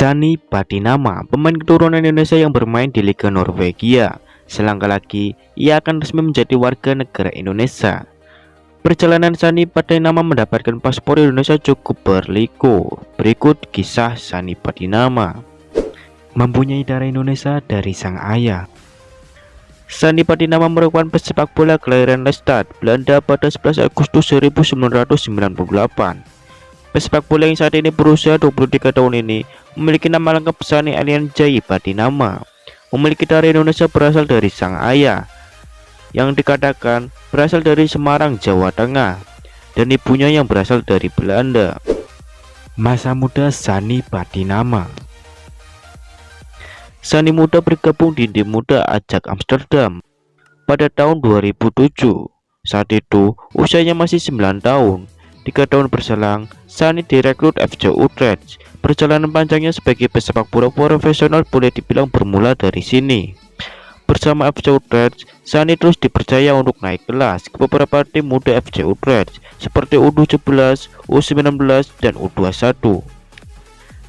Sani Patinama, pemain keturunan Indonesia yang bermain di Liga Norwegia. Selangkah lagi, ia akan resmi menjadi warga negara Indonesia. Perjalanan Sani Patinama mendapatkan paspor Indonesia cukup berliku. Berikut kisah Sani Patinama. Mempunyai darah Indonesia dari sang ayah. Sani Patinama merupakan pesepak bola kelahiran Lelystad, Belanda pada 11 Agustus 1998. Pesepak bola yang saat ini berusia 23 tahun ini memiliki nama lengkap Sani Alianjai Patinama. Memiliki darah Indonesia berasal dari sang ayah, yang dikatakan berasal dari Semarang, Jawa Tengah, dan ibunya yang berasal dari Belanda. Masa muda Sani Patinama. Sani muda bergabung di tim muda Ajax Amsterdam pada tahun 2007. Saat itu usianya masih 9 tahun. 3 tahun berselang, Sani direkrut FC Utrecht. Perjalanan panjangnya sebagai pesepak bola profesional boleh dibilang bermula dari sini. Bersama FC Utrecht, Sani terus dipercaya untuk naik kelas ke beberapa tim muda FC Utrecht seperti U17, U19, dan U21.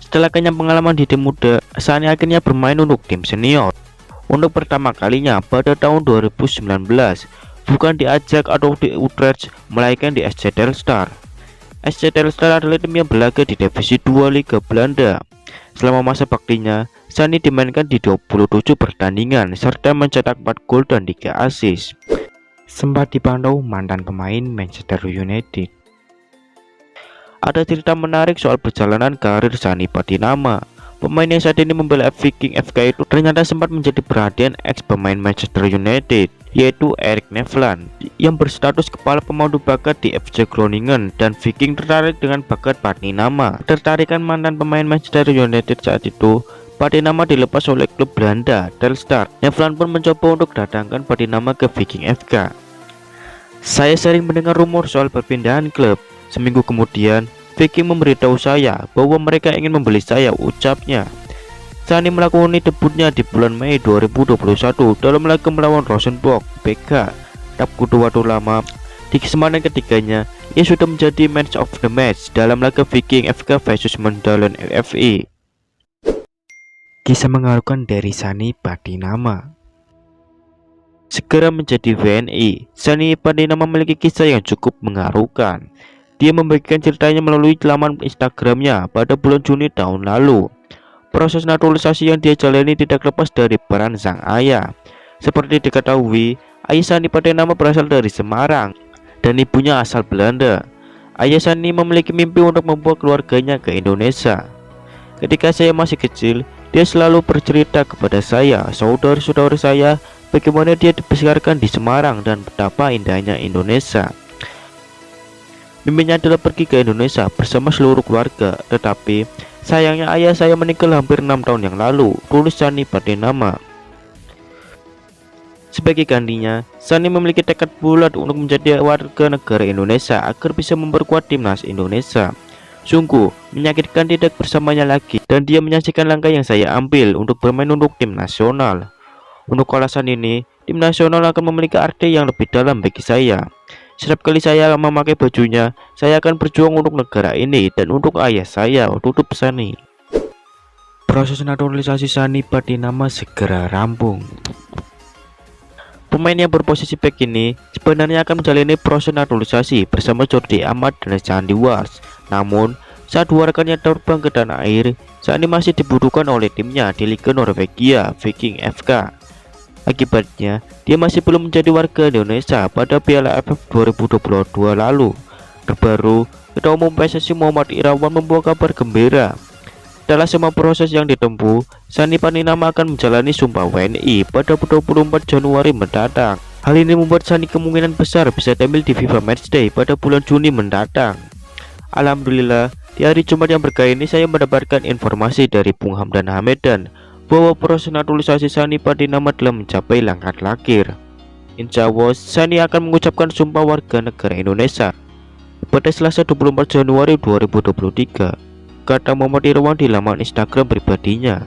Setelah kenyang pengalaman di tim muda, Sani akhirnya bermain untuk tim senior. Untuk pertama kalinya pada tahun 2019, bukan di Ajax atau di Utrecht, melainkan di SC Telstar. SC Telstar adalah tim yang berlaga di divisi 2 Liga Belanda. Selama masa baktinya, Sani dimainkan di 27 pertandingan serta mencetak 4 gol dan 3 assist. Sempat dipantau mantan pemain Manchester United. Ada cerita menarik soal perjalanan karir Sani Patinama. Pemain yang saat ini membela Viking FK itu ternyata sempat menjadi perhatian ex pemain Manchester United, yaitu Erik Nevland, yang berstatus kepala pemandu bakat di FC Groningen, dan Viking tertarik dengan bakat Patinama. Tertarikan mantan pemain Manchester United saat itu, Patinama dilepas oleh klub Belanda, Telstar. Nevland pun mencoba untuk datangkan Patinama ke Viking FK. Saya sering mendengar rumor soal perpindahan klub. Seminggu kemudian, Viking memberitahu saya bahwa mereka ingin membeli saya, ucapnya. Sani melakoni debutnya di bulan Mei 2021 dalam laga melawan Rosenborg BK, klub kudu waktu lama. Di kesempatan ketiganya, ia sudah menjadi man of the match dalam laga Viking FK versus Mendalen FI. Kisah mengharukan dari Sani Patinama. Segera menjadi WNI, Sani Patinama memiliki kisah yang cukup mengharukan. Dia membagikan ceritanya melalui laman Instagramnya pada bulan Juni tahun lalu. Proses naturalisasi yang dia jalani tidak lepas dari peran sang ayah. Seperti diketahui, ayah Sani Patinama berasal dari Semarang dan ibunya asal Belanda. Ayah Sani memiliki mimpi untuk membawa keluarganya ke Indonesia. Ketika saya masih kecil, dia selalu bercerita kepada saya, saudara-saudara saya, bagaimana dia dibesarkan di Semarang dan betapa indahnya Indonesia. Mimpinya adalah pergi ke Indonesia bersama seluruh keluarga, tetapi sayangnya ayah saya meninggal hampir 6 tahun yang lalu, tulis Sani Patinama. Sebagai gantinya, Sani memiliki tekad bulat untuk menjadi warga negara Indonesia agar bisa memperkuat timnas Indonesia. Sungguh menyakitkan tidak bersamanya lagi, dan dia menyaksikan langkah yang saya ambil untuk bermain untuk tim nasional. Untuk alasan ini, tim nasional akan memiliki arti yang lebih dalam bagi saya. Setiap kali saya memakai bajunya, saya akan berjuang untuk negara ini dan untuk ayah saya, tutup Sani. Proses naturalisasi Sani Patinama segera rampung. Pemain yang berposisi back ini sebenarnya akan menjalani proses naturalisasi bersama Jordi Amat dan Sandy Walsh. Namun, saat dua rekannya terbang ke tanah air, Sani masih dibutuhkan oleh timnya di Liga Norwegia, Viking FK. Akibatnya, dia masih belum menjadi warga Indonesia pada Piala AFF 2022 lalu. Terbaru, Ketua Umum PSSI Muhammad Irawan membawa kabar gembira. Setelah semua proses yang ditempuh, Sani Patinama akan menjalani Sumpah WNI pada 24 Januari mendatang. Hal ini membuat Sani kemungkinan besar bisa tampil di FIFA Matchday pada bulan Juni mendatang. Alhamdulillah, di hari Jumat yang berkah ini saya mendapatkan informasi dari Bung Hamdan Hamedan bahwa proses naturalisasi Sani Patinama telah mencapai langkah terakhir. Insya Allah, Sani akan mengucapkan sumpah warga negara Indonesia pada Selasa 24 Januari 2023, kata Muhammad Irwan di laman Instagram pribadinya.